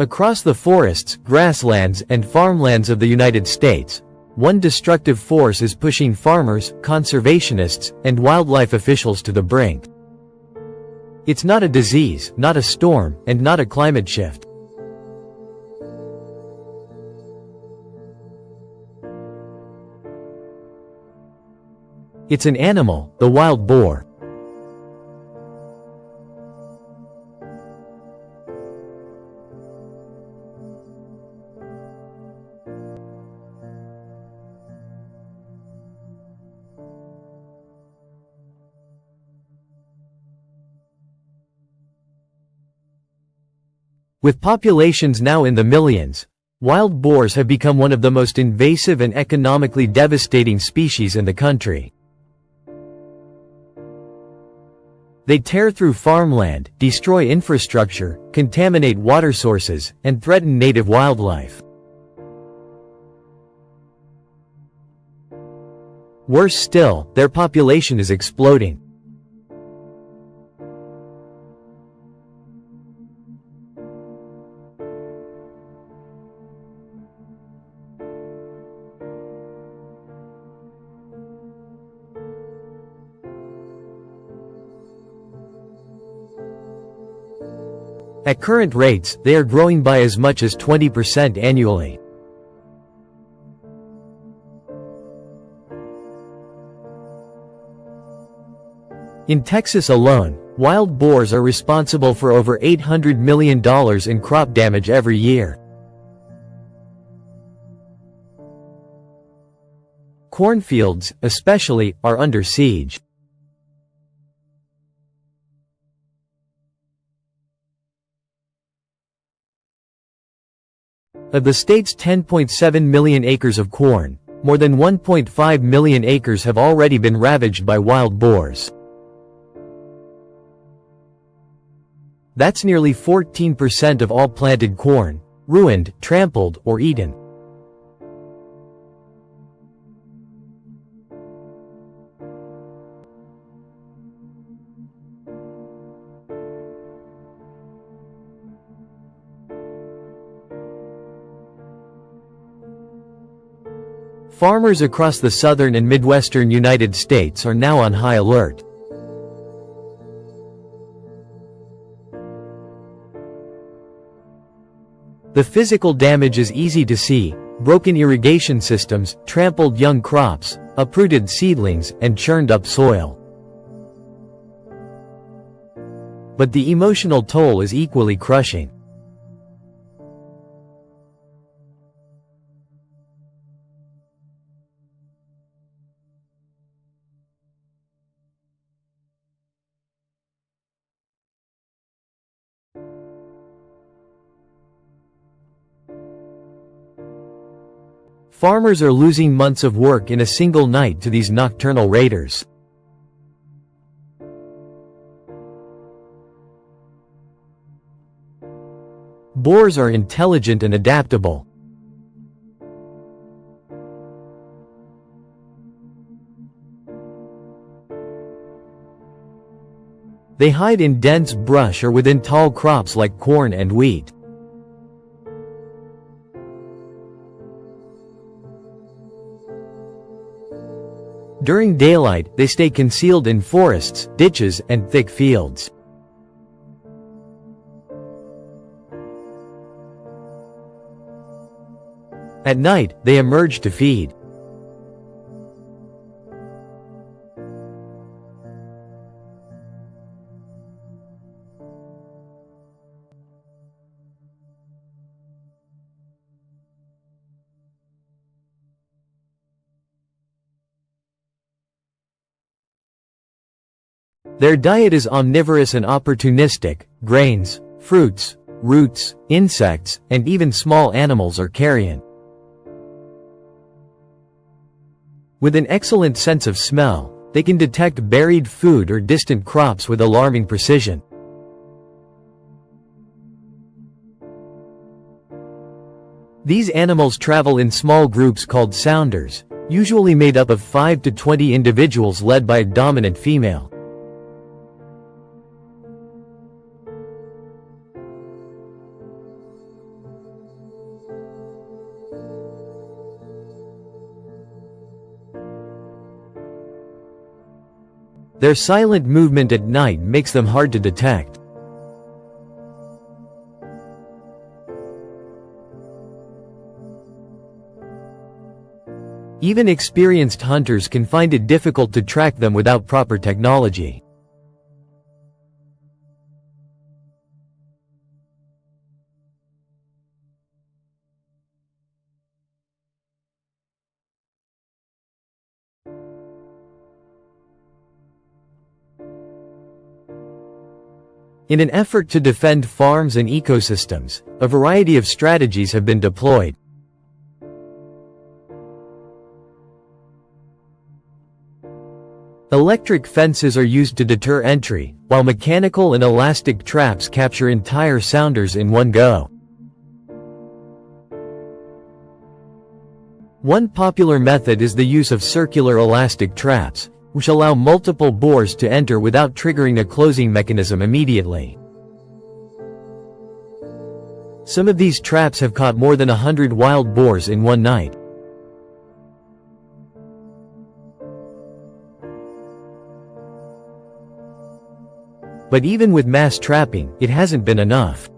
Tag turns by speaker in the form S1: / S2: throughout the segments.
S1: Across the forests, grasslands, and farmlands of the United States, one destructive force is pushing farmers, conservationists, and wildlife officials to the brink. It's not a disease, not a storm, and not a climate shift. It's an animal, the wild boar. With populations now in the millions, wild boars have become one of the most invasive and economically devastating species in the country. They tear through farmland, destroy infrastructure, contaminate water sources, and threaten native wildlife. Worse still, their population is exploding. At current rates, they are growing by as much as 20% annually. In Texas alone, wild boars are responsible for over $800 million in crop damage every year. Cornfields, especially, are under siege. Of the state's 10.7 million acres of corn, more than 1.5 million acres have already been ravaged by wild boars. That's nearly 14% of all planted corn, ruined, trampled, or eaten. Farmers across the southern and midwestern United States are now on high alert. The physical damage is easy to see: broken irrigation systems, trampled young crops, uprooted seedlings, and churned up soil. But the emotional toll is equally crushing. Farmers are losing months of work in a single night to these nocturnal raiders. Boars are intelligent and adaptable. They hide in dense brush or within tall crops like corn and wheat. During daylight, they stay concealed in forests, ditches, and thick fields. At night, they emerge to feed. Their diet is omnivorous and opportunistic: grains, fruits, roots, insects, and even small animals are carrion. With an excellent sense of smell, they can detect buried food or distant crops with alarming precision. These animals travel in small groups called sounders, usually made up of 5 to 20 individuals led by a dominant female. Their silent movement at night makes them hard to detect. Even experienced hunters can find it difficult to track them without proper technology. In an effort to defend farms and ecosystems, a variety of strategies have been deployed. Electric fences are used to deter entry, while mechanical and elastic traps capture entire sounders in one go. One popular method is the use of circular elastic traps, which allow multiple boars to enter without triggering a closing mechanism immediately. Some of these traps have caught more than 100 wild boars in one night. But even with mass trapping, it hasn't been enough.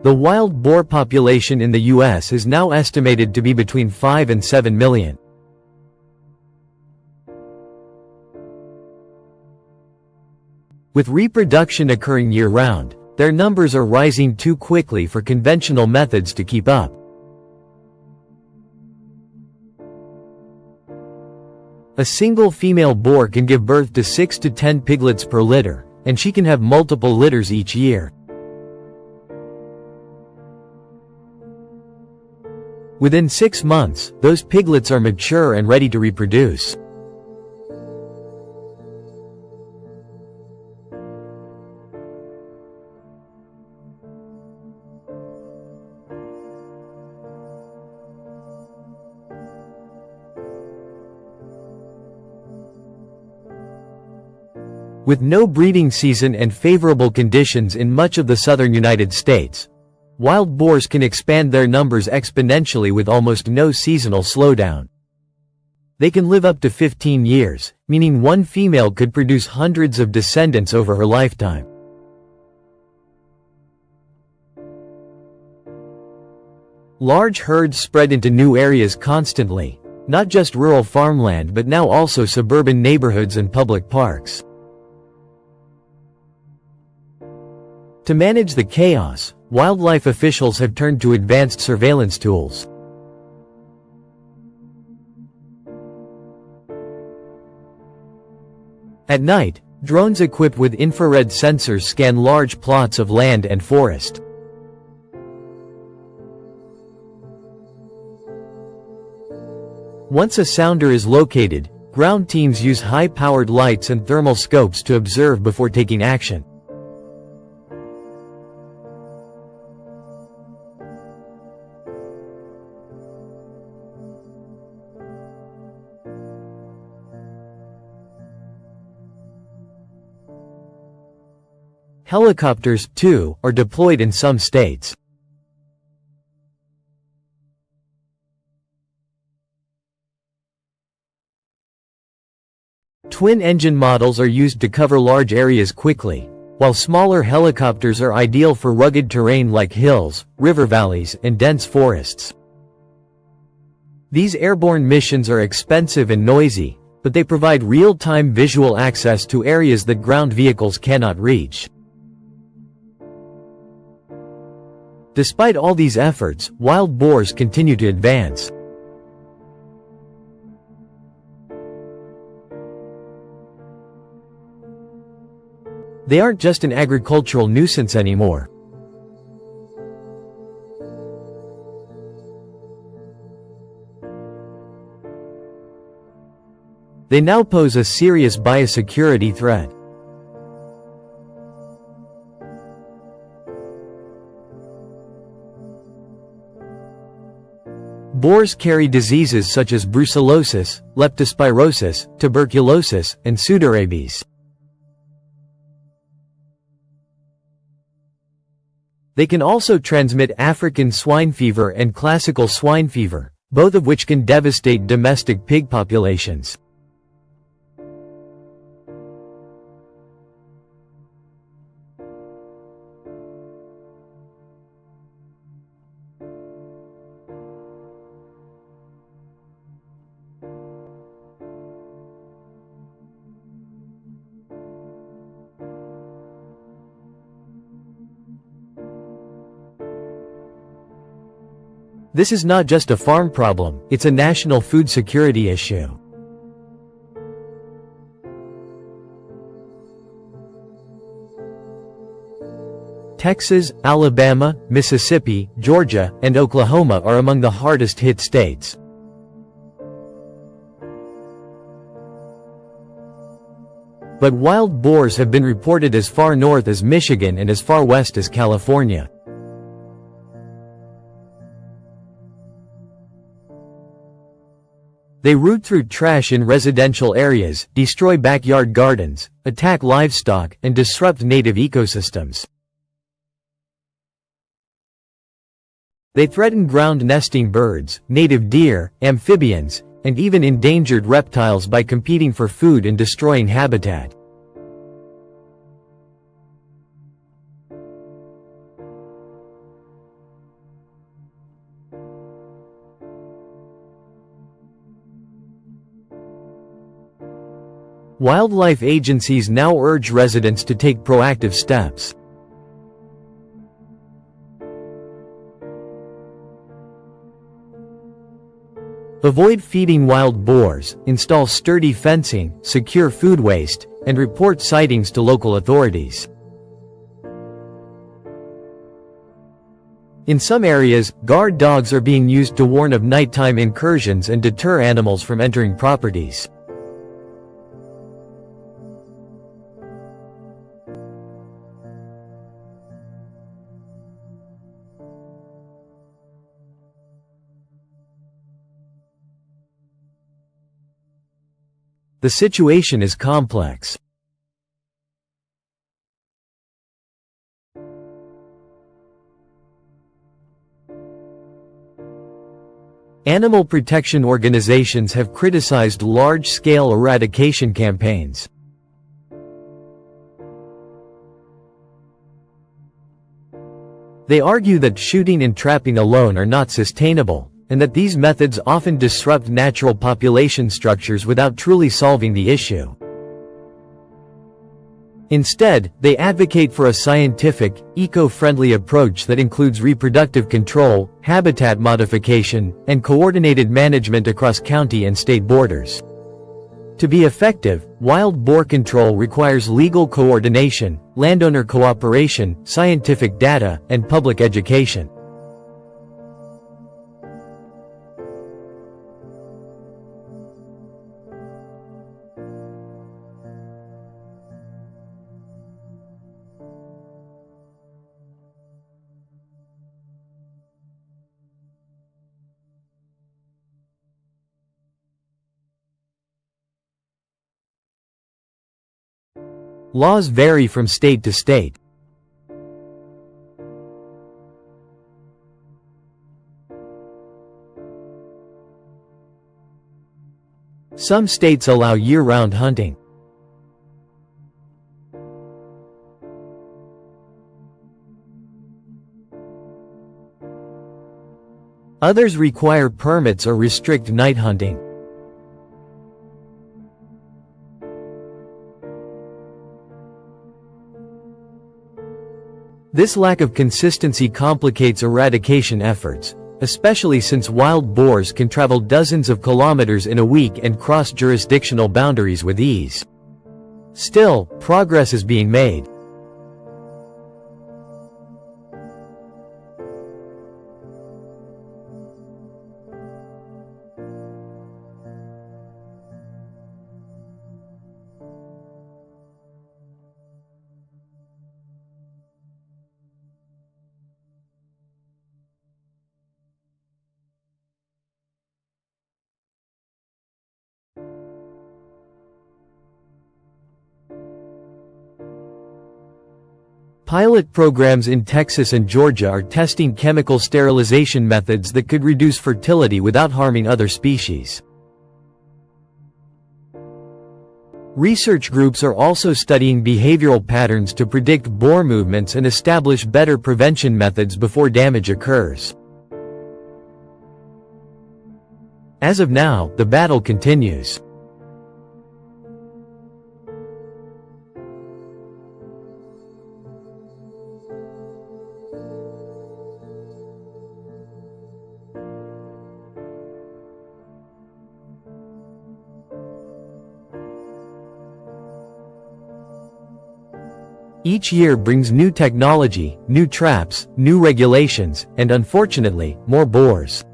S1: The wild boar population in the US is now estimated to be between 5 and 7 million. With reproduction occurring year-round, their numbers are rising too quickly for conventional methods to keep up. A single female boar can give birth to 6 to 10 piglets per litter, and she can have multiple litters each year. Within 6 months, those piglets are mature and ready to reproduce. With no breeding season and favorable conditions in much of the southern United States, wild boars can expand their numbers exponentially with almost no seasonal slowdown. They can live up to 15 years, meaning one female could produce hundreds of descendants over her lifetime. Large herds spread into new areas constantly, not just rural farmland but now also suburban neighborhoods and public parks. To manage the chaos, wildlife officials have turned to advanced surveillance tools. At night, drones equipped with infrared sensors scan large plots of land and forest. Once a sounder is located, ground teams use high-powered lights and thermal scopes to observe before taking action. Helicopters, too, are deployed in some states. Twin-engine models are used to cover large areas quickly, while smaller helicopters are ideal for rugged terrain like hills, river valleys, and dense forests. These airborne missions are expensive and noisy, but they provide real-time visual access to areas that ground vehicles cannot reach. Despite all these efforts, wild boars continue to advance. They aren't just an agricultural nuisance anymore. They now pose a serious biosecurity threat. Boars carry diseases such as brucellosis, leptospirosis, tuberculosis, and pseudorabies. They can also transmit African swine fever and classical swine fever, both of which can devastate domestic pig populations. This is not just a farm problem, it's a national food security issue. Texas, Alabama, Mississippi, Georgia, and Oklahoma are among the hardest hit states. But wild boars have been reported as far north as Michigan and as far west as California. They root through trash in residential areas, destroy backyard gardens, attack livestock, and disrupt native ecosystems. They threaten ground-nesting birds, native deer, amphibians, and even endangered reptiles by competing for food and destroying habitat. Wildlife agencies now urge residents to take proactive steps. Avoid feeding wild boars, install sturdy fencing, secure food waste, and report sightings to local authorities. In some areas, guard dogs are being used to warn of nighttime incursions and deter animals from entering properties. The situation is complex. Animal protection organizations have criticized large-scale eradication campaigns. They argue that shooting and trapping alone are not sustainable, and that these methods often disrupt natural population structures without truly solving the issue. Instead, they advocate for a scientific, eco-friendly approach that includes reproductive control, habitat modification, and coordinated management across county and state borders. To be effective, wild boar control requires legal coordination, landowner cooperation, scientific data, and public education. Laws vary from state to state. Some states allow year-round hunting. Others require permits or restrict night hunting. This lack of consistency complicates eradication efforts, especially since wild boars can travel dozens of kilometers in a week and cross jurisdictional boundaries with ease. Still, progress is being made. Pilot programs in Texas and Georgia are testing chemical sterilization methods that could reduce fertility without harming other species. Research groups are also studying behavioral patterns to predict boar movements and establish better prevention methods before damage occurs. As of now, the battle continues. Each year brings new technology, new traps, new regulations, and unfortunately, more boars.